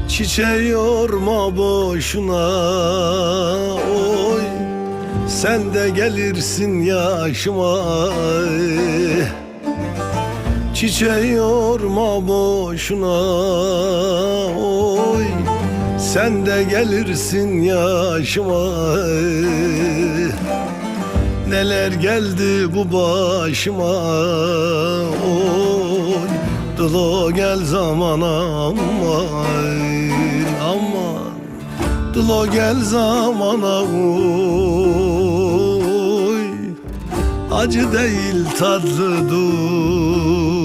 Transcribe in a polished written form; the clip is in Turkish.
Çiçeği yorma boşuna, oy sen de gelirsin yaşıma. Çiçeği yorma boşuna, oy sen de gelirsin yaşıma. Neler geldi bu başıma, oy Dılo gel zaman aman, aman Dılo gel zamana, oy acı değil tatlıdır.